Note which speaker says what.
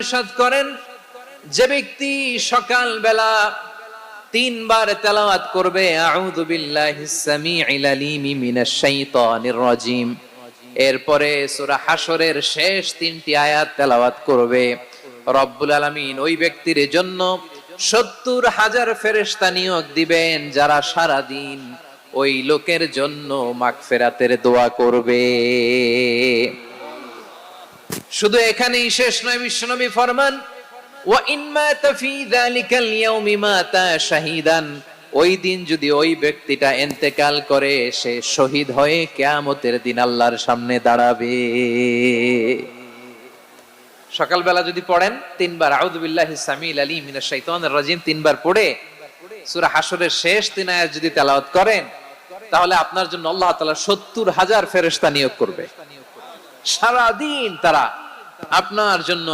Speaker 1: ইরশাদ করেন, যে ব্যক্তি সকাল বেলা 3 বার তেলাওয়াত করবে আউযু বিল্লাহিস সামিউল আলিম মিনাশ শাইতানির রাজিম, এরপরে সূরা হাশরের শেষ 3টি আয়াত তেলাওয়াত করবে, রব্বুল আলামিন ওই ব্যক্তির জন্য 70,000 ফেরেশতা নিয়োগ দিবেন যারা সারা দিন ওই লোকের জন্য মাগফিরাতের দোয়া করবে। শুধু এখানেই শেষ নয়, বিশ্বনবী ফরমান ওয়া ইন মাতা ফি যালিকাল ইয়াউমি মাতা শাহীদান, ওই দিন যদি ওই ব্যক্তিটা ইন্তেকাল করে সে শহীদ হয়ে কিয়ামতের দিন আল্লাহর সামনে দাঁড়াবে। সকালবেলা যদি পড়েন 3 বার আউযু বিল্লাহিস সামিউল আলিম মিনাশ শাইতানির রাজিম 3 বার পড়ে সূরা হাশরের শেষ 3 আয়াত যদি তেলাওয়াত করেন, তাহলে আপনার জন্য আল্লাহ তাআলা 70,000 ফেরেশতা নিয়োগ করবে। সারা দিন তারা আপনার জন্য